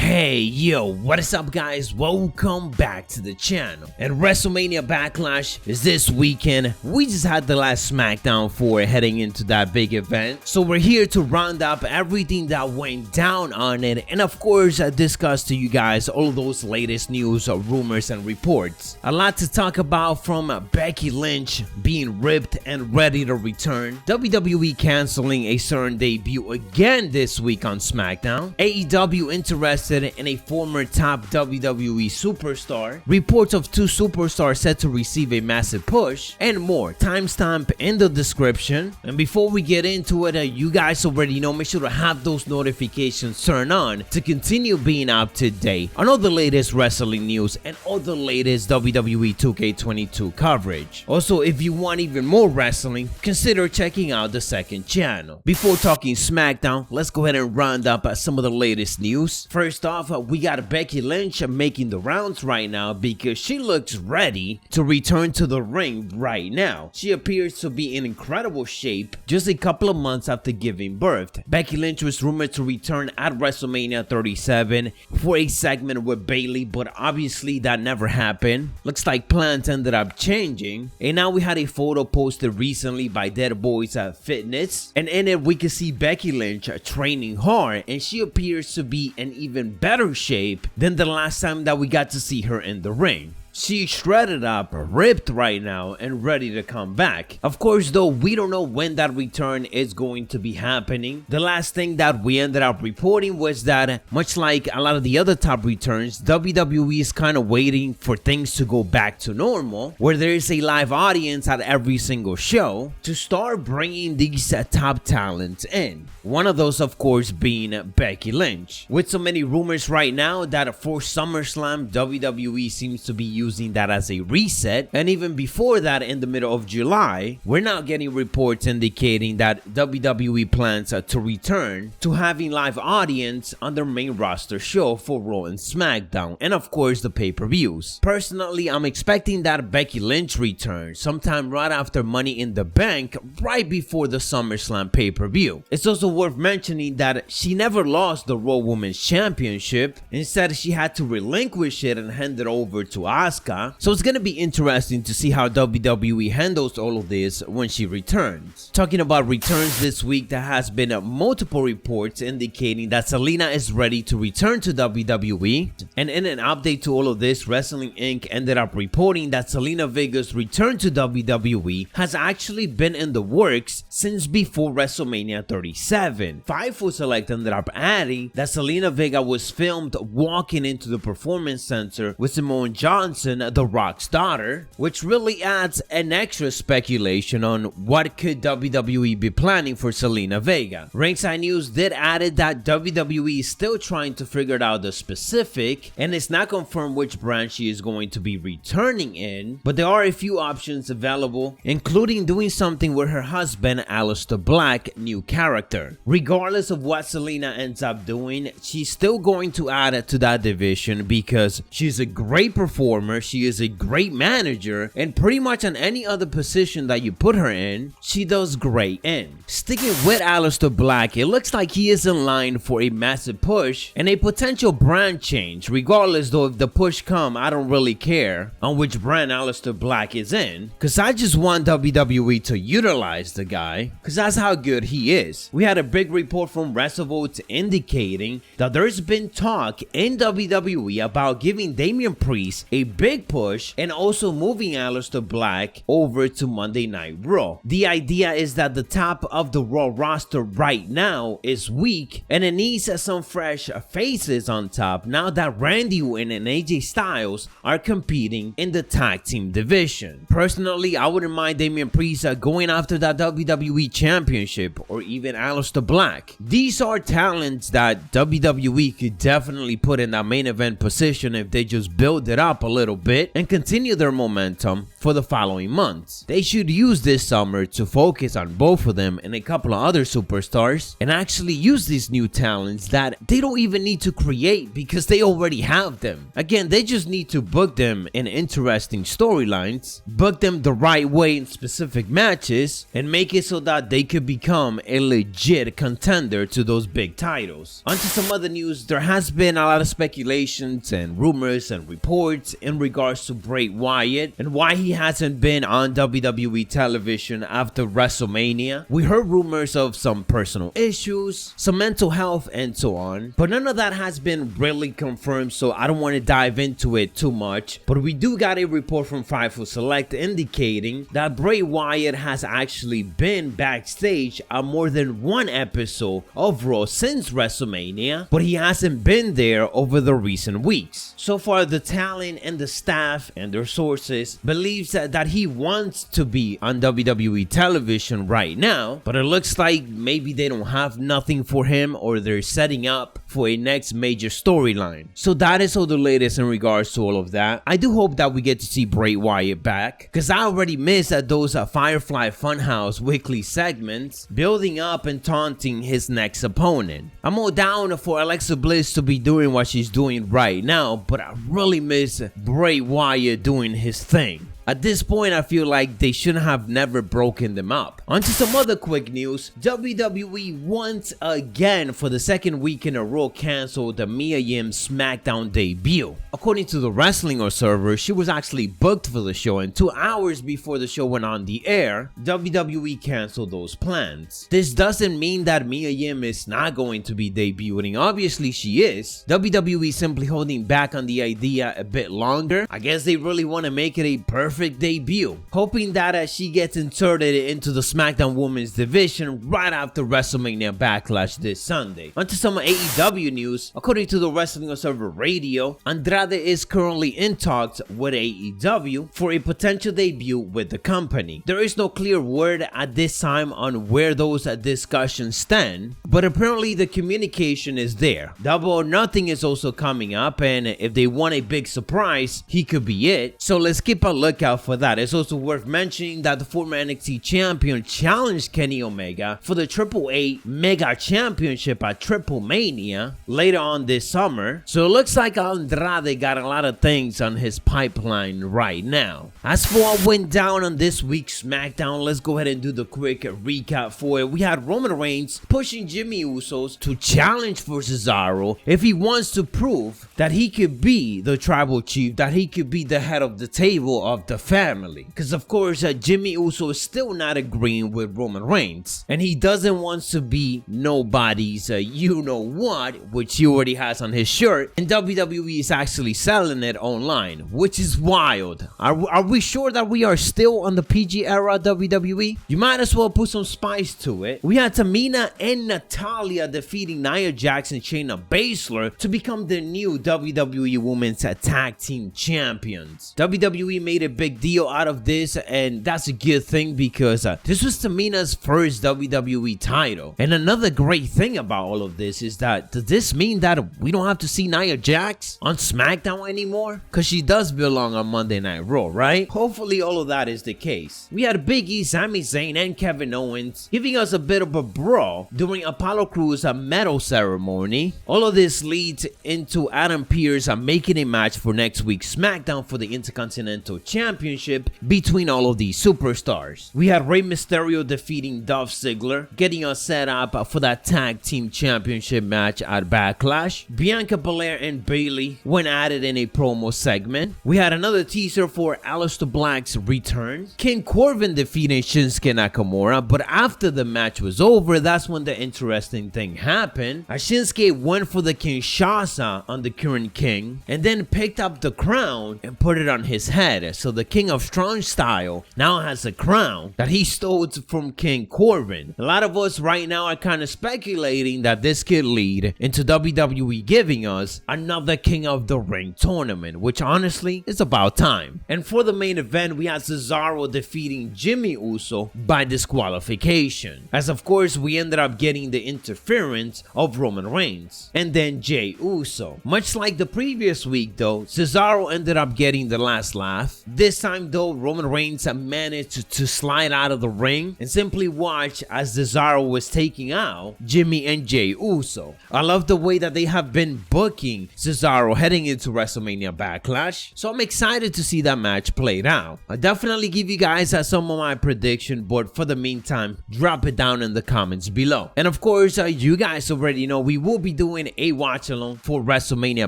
Hey yo, what is up guys? Welcome back to the channel. And WrestleMania Backlash is this weekend. We just had the last SmackDown for heading into that big event. So we're here to round up everything that went down on it, and of course discuss to you guys all of those latest news, rumors and reports. A lot to talk about, from Becky Lynch being ripped and ready to return, WWE canceling a certain debut again this week on SmackDown, AEW interested in a former top WWE superstar, reports of two superstars set to receive a massive push, and more. Timestamp in the description. And before we get into it, you guys already know, make sure to have those notifications turned on to continue being up to date on all the latest wrestling news and all the latest WWE 2K22 coverage. Also, if you want even more wrestling, consider checking out the second channel. Before talking SmackDown, let's go ahead and round up some of the latest news. First off, we got Becky Lynch making the rounds right now because she looks ready to return to the ring right now. She appears to be in incredible shape just a couple of months after giving birth. Becky Lynch was rumored to return at WrestleMania 37 for a segment with Bayley, but obviously that never happened. Looks like plans ended up changing, and now we had a photo posted recently by Dead Boys Fitness, and in it we can see Becky Lynch training hard, and she appears to be in even better shape than the last time that we got to see her in the ring. She's shredded up, ripped right now, and ready to come back. Of course though, we don't know when that return is going to be happening. The last thing that we ended up reporting was that, much like a lot of the other top returns, WWE is kind of waiting for things to go back to normal, where there is a live audience at every single show, to start bringing these top talents in. One of those, of course, being Becky Lynch. With so many rumors right now that for SummerSlam, WWE seems to be using that as a reset, and even before that, in the middle of July, we're now getting reports indicating that WWE plans to return to having live audience on their main roster show for Raw and SmackDown, and of course the pay-per-views. Personally, I'm expecting that Becky Lynch return sometime right after Money in the Bank, right before the SummerSlam pay-per-view. It's also worth mentioning that she never lost the Raw Women's Championship. Instead, she had to relinquish it and hand it over to Asuka. So it's gonna be interesting to see how WWE handles all of this when she returns. Talking about returns this week, there has been multiple reports indicating that Zelina is ready to return to WWE. And in an update to all of this, Wrestling Inc. ended up reporting that Zelina Vega's return to WWE has actually been in the works since before WrestleMania 37. Fightful Select ended up adding that Zelina Vega was filmed walking into the Performance Center with Simone Johnson, The Rock's daughter, which really adds an extra speculation on what could WWE be planning for Zelina Vega. Ringside News did added that WWE is still trying to figure out the specific, and it's not confirmed which brand she is going to be returning in, but there are a few options available, including doing something with her husband Aleister Black's new character. Regardless of what Zelina ends up doing, she's still going to add it to that division because she's a great performer, she is a great manager, and pretty much on any other position that you put her in, she does great in. Sticking with Aleister Black, it looks like he is in line for a massive push and a potential brand change. Regardless though, if the push come, I don't really care on which brand Aleister Black is in, because I just want WWE to utilize the guy, because that's how good he is. We had a big report from WrestleVotes indicating that there's been talk in WWE about giving Damian Priest a big push and also moving Aleister Black over to Monday Night Raw. The idea is that the top of the Raw roster right now is weak and it needs some fresh faces on top now that Randy Orton and AJ Styles are competing in the tag team division. Personally, I wouldn't mind Damian Priest going after that WWE Championship or even Aleister Black. These are talents that WWE could definitely put in that main event position if they just build it up a little little bit and continue their momentum for the following months. They should use this summer to focus on both of them and a couple of other superstars and actually use these new talents that they don't even need to create because they already have them. Again, they just need to book them in interesting storylines, book them the right way in specific matches, and make it so that they could become a legit contender to those big titles. Onto some other news, there has been a lot of speculations and rumors and reports in regards to Bray Wyatt and why he hasn't been on WWE television after WrestleMania. We heard rumors of some personal issues, some mental health, and so on, but none of that has been really confirmed, so I don't want to dive into it too much. But we do got a report from Fightful Select indicating that Bray Wyatt has actually been backstage on more than one episode of Raw since WrestleMania, but he hasn't been there over the recent weeks. So far, the talent and the staff and their sources believes that he wants to be on WWE television right now, but it looks like maybe they don't have nothing for him or they're setting up for a next major storyline. So that is all the latest in regards to all of that. I do hope that we get to see Bray Wyatt back, because I already missed those Firefly Funhouse weekly segments building up and taunting his next opponent. I'm all down for Alexa Bliss to be doing what she's doing right now, but I really miss Bray Wyatt doing his thing. At this point, I feel like they shouldn't have never broken them up. Onto some other quick news. WWE once again for the second week in a row canceled the Mia Yim SmackDown debut. According to the Wrestling Observer, she was actually booked for the show, and 2 hours before the show went on the air, WWE canceled those plans. This doesn't mean that Mia Yim is not going to be debuting. Obviously she is. WWE simply holding back on the idea a bit longer. I guess they really want to make it a perfect debut, hoping that she gets inserted into the SmackDown Women's division right after WrestleMania Backlash this Sunday. Onto some AEW news. According to the Wrestling Observer Radio, Andrade is currently in talks with AEW for a potential debut with the company. There is no clear word at this time on where those discussions stand, but apparently the communication is there. Double or Nothing is also coming up, and if they want a big surprise, he could be it. So let's keep a lookout for that. It's also worth mentioning that the former NXT champion challenged Kenny Omega for the AAA Mega Championship at Triple Mania later on this summer. So it looks like Andrade got a lot of things on his pipeline right now. As for what went down on this week's SmackDown, let's go ahead and do the quick recap for it. We had Roman Reigns pushing Jimmy Usos to challenge for Cesaro if he wants to prove that he could be the tribal chief, that he could be the head of the table of the family. Because of course Jimmy Uso is still not agreeing with Roman Reigns, and he doesn't want to be nobody's you know what, which he already has on his shirt, and WWE is actually selling it online, which is wild. Are we sure that we are still on the PG era WWE? You might as well put some spice to it. We had Tamina and Natalya defeating Nia Jax and Shayna Baszler to become the new WWE Women's Tag Team Champions. WWE made a big deal out of this, and that's a good thing because this was Tamina's first WWE title. And another great thing about all of this is that, does this mean that we don't have to see Nia Jax on SmackDown anymore? Because she does belong on Monday Night Raw, right? Hopefully all of that is the case. We had Big E, Sami Zayn, and Kevin Owens giving us a bit of a brawl during Apollo Crews' medal ceremony. All of this leads into Adam Pearce making a match for next week's SmackDown for the Intercontinental Championship between all of these superstars. We had Rey Mysterio defeating Dolph Ziggler, getting us set up for that tag team championship match at Backlash. Bianca Belair and Bayley went at it in a promo segment. We had another teaser for Aleister Black's return. King Corbin defeating Shinsuke Nakamura, but after the match was over, that's when the interesting thing happened. Shinsuke went for the Kinshasa on the current king and then picked up the crown and put it on his head. So the King of Strong Style, now has a crown that he stole from King Corbin. A lot of us right now are kind of speculating that this could lead into WWE giving us another King of the Ring tournament, which honestly is about time. And for the main event, we had Cesaro defeating Jimmy Uso by disqualification, as of course we ended up getting the interference of Roman Reigns and then Jey Uso. Much like the previous week though, Cesaro ended up getting the last laugh. This time though, Roman Reigns managed to slide out of the ring and simply watch as Cesaro was taking out Jimmy and Jey Uso. I love the way that they have been booking Cesaro heading into WrestleMania Backlash, so I'm excited to see that match played out. I'll definitely give you guys some of my prediction, but for the meantime, drop it down in the comments below. And of course, you guys already know we will be doing a watch along for WrestleMania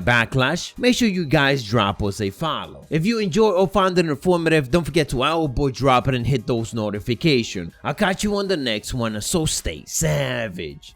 Backlash. Make sure you guys drop us a follow. If you enjoy or found it informative, don't forget to elbow drop it and hit those notifications. I'll catch you on the next one, so stay savage.